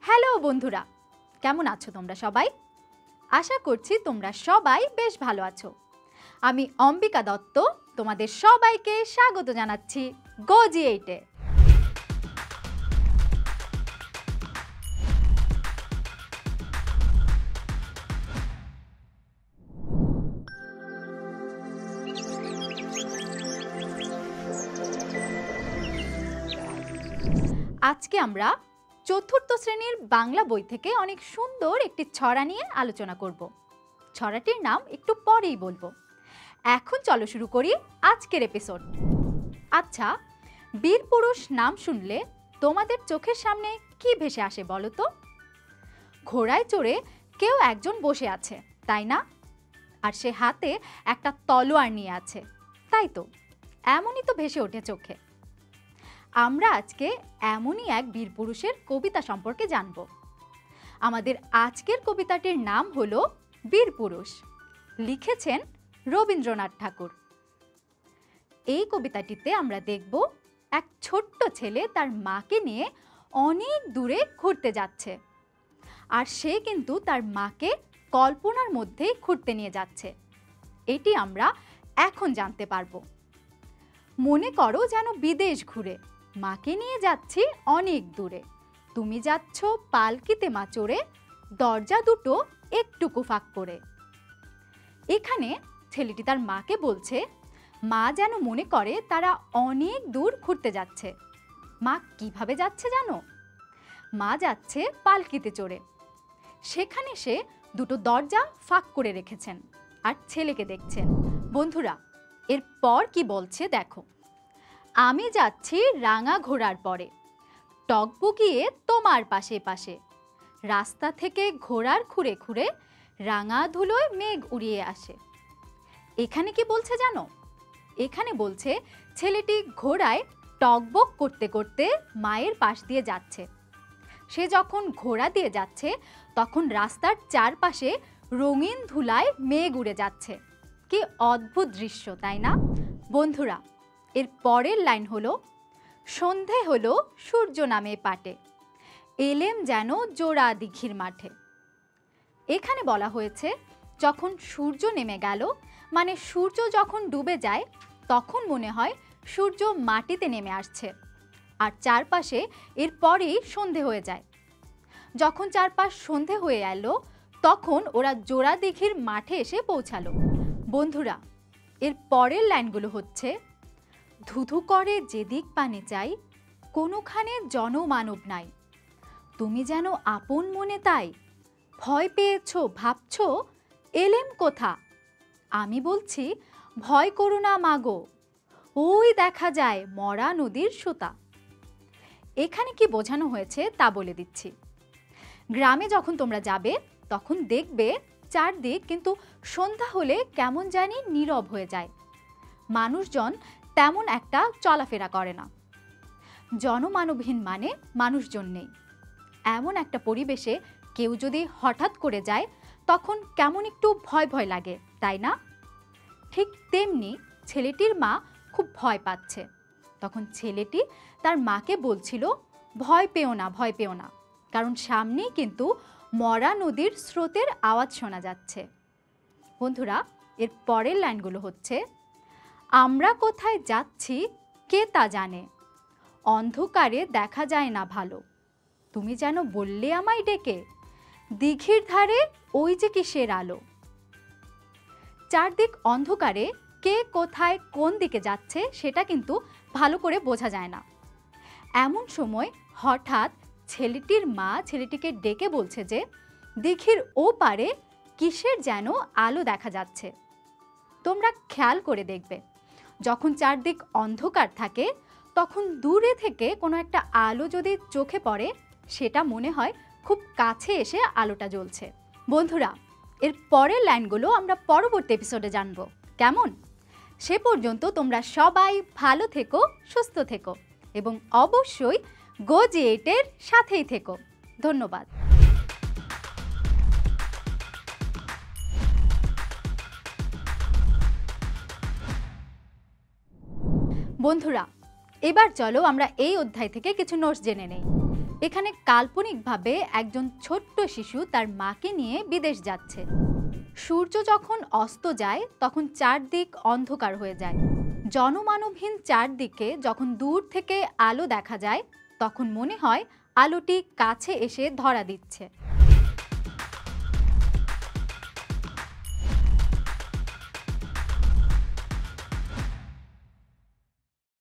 Hello বন্ধুরা, কেমন আছো তোমরা সবাই? আশা করছি তোমরা সবাই বেশ ভালো আছো। আমি অম্বিকা দত্ত তোমাদের সবাইকে স্বাগত জানাচ্ছি গো-জি8-এ। আজকে আমরা চতুর্থ শ্রেণীর বাংলা বই থেকে অনেক সুন্দর একটি ছড়া নিয়ে আলোচনা করব। ছড়াটির নাম একটু পরেই বলবো। এখন চলো শুরু করি আজকের এপিসোড। আচ্ছা, বীরপুরুষ নাম শুনলে তোমাদের চোখের সামনে কি ভেসে আসে বলো তো? ঘোড়ায় চড়ে কেউ একজন বসে আছে, তাই না? আর সে হাতে একটা তলোয়ার নিয়ে আছে, তাই তো? এমনই তো ভেসে ওঠে চোখে। আমরা আজকে এমনই এক বীরপুরুষের কবিতা সম্পর্কে জানব। আমাদের আজকের কবিতাটির নাম হলো বীরপুরুষ। লিখেছেন রবীন্দ্রনাথ ঠাকুর। এই কবিতাটিতে আমরা দেখব এক ছোট্ট ছেলে তার মাকে নিয়ে অনেক দূরে ঘুরতে যাচ্ছে। আর সে কিন্তু তার মাকে কল্পনার মধ্যেই ঘুরতে নিয়ে যাচ্ছে। এটি আমরা এখন জানতে পারবো। মনে করো যেন বিদেশ ঘুরে মাকে নিয়ে যাচ্ছি অনেক দূরে। তুমি যাচ্ছ পালকিতে মা চড়ে, দরজা দুটো একটুকু ফাঁক করে। এখানে ছেলেটি তার মাকে বলছে মা যেন মনে করে তারা অনেক দূর ঘুরতে যাচ্ছে। মা কিভাবে যাচ্ছে জানো? মা যাচ্ছে পালকিতে চড়ে। সেখানে সে দুটো দরজা ফাঁক করে রেখেছেন আর ছেলেকে দেখছেন। বন্ধুরা, এরপর কি বলছে দেখো। আমি যাচ্ছি রাঙা ঘোড়ার পরে, টগবগিয়ে তোমার পাশে পাশে। রাস্তা থেকে ঘোড়ার খুঁড়ে খুঁড়ে রাঙা ধুলোয় মেঘ উড়িয়ে আসে। এখানে কি বলছে জানো? এখানে বলছে ছেলেটি ঘোড়ায় টগবগ করতে করতে মায়ের পাশ দিয়ে যাচ্ছে। সে যখন ঘোড়া দিয়ে যাচ্ছে তখন রাস্তার চারপাশে রঙিন ধুলায় মেঘ উড়ে যাচ্ছে। কি অদ্ভুত দৃশ্য, তাই না? বন্ধুরা, এর পরের লাইন হলো সন্ধে হলো সূর্য নামে পাটে, এলেম যেন জোড়া দিঘির মাঠে। এখানে বলা হয়েছে যখন সূর্য নেমে গেল, মানে সূর্য যখন ডুবে যায় তখন মনে হয় সূর্য মাটিতে নেমে আসছে আর চারপাশে এর পরেই সন্ধে হয়ে যায়। যখন চারপাশ সন্ধে হয়ে এলো তখন ওরা জোড়া দিঘির মাঠে এসে পৌঁছালো। বন্ধুরা, এর পরের লাইনগুলো হচ্ছে ধুধু করে যেদিক পানে চাই, কোনোখানে জনমানব নাই। তুমি যেন আপন মনে তাই, ভয় পেয়েছ ভাবছ এলেম কোথা। আমি বলছি ভয় করো না মাগো, ওই দেখা যায় মরা নদীর সুতা। এখানে কি বোঝানো হয়েছে তা বলে দিচ্ছি। গ্রামে যখন তোমরা যাবে তখন দেখবে চারদিক কিন্তু সন্ধ্যা হলে কেমন জানি নীরব হয়ে যায়। মানুষজন তেমন একটা চলাফেরা করে না। জনমানবহীন মানে মানুষজন নেই। এমন একটা পরিবেশে কেউ যদি হঠাৎ করে যায় তখন কেমন একটু ভয় ভয় লাগে, তাই না? ঠিক তেমনি ছেলেটির মা খুব ভয় পাচ্ছে। তখন ছেলেটি তার মাকে বলছিল ভয় পেও না, ভয় পেও না, কারণ সামনেই কিন্তু মরা নদীর স্রোতের আওয়াজ শোনা যাচ্ছে। বন্ধুরা, এর পরের লাইনগুলো হচ্ছে আমরা কোথায় যাচ্ছি কে তা জানে, অন্ধকারে দেখা যায় না ভালো। তুমি যেন বললে আমায় ডেকে, দিঘির ধারে ওই যে কিসের আলো। চারদিক অন্ধকারে কে কোথায় কোন দিকে যাচ্ছে সেটা কিন্তু ভালো করে বোঝা যায় না। এমন সময় হঠাৎ ছেলেটির মা ছেলেটিকে ডেকে বলছে যে দিঘির ও পারে কিসের যেন আলো দেখা যাচ্ছে। তোমরা খেয়াল করে দেখবে যখন চারদিক অন্ধকার থাকে তখন দূরে থেকে কোনো একটা আলো যদি চোখে পড়ে সেটা মনে হয় খুব কাছে এসে আলোটা জ্বলছে। বন্ধুরা, এর পরের লাইনগুলো আমরা পরবর্তী এপিসোডে জানবো, কেমন? সে পর্যন্ত তোমরা সবাই ভালো থেকো, সুস্থ থেকো এবং অবশ্যই গো-জি8-এর সাথেই থেকো। ধন্যবাদ। বন্ধুরা, এবার চলো আমরা এই অধ্যায় থেকে কিছু নোটস জেনে নেই। এখানে কাল্পনিকভাবে একজন ছোট্ট শিশু তার মাকে নিয়ে বিদেশ যাচ্ছে। সূর্য যখন অস্ত যায় তখন চারদিক অন্ধকার হয়ে যায়। জনমানবহীন চারদিকে যখন দূর থেকে আলো দেখা যায় তখন মনে হয় আলোটি কাছে এসে ধরা দিচ্ছে।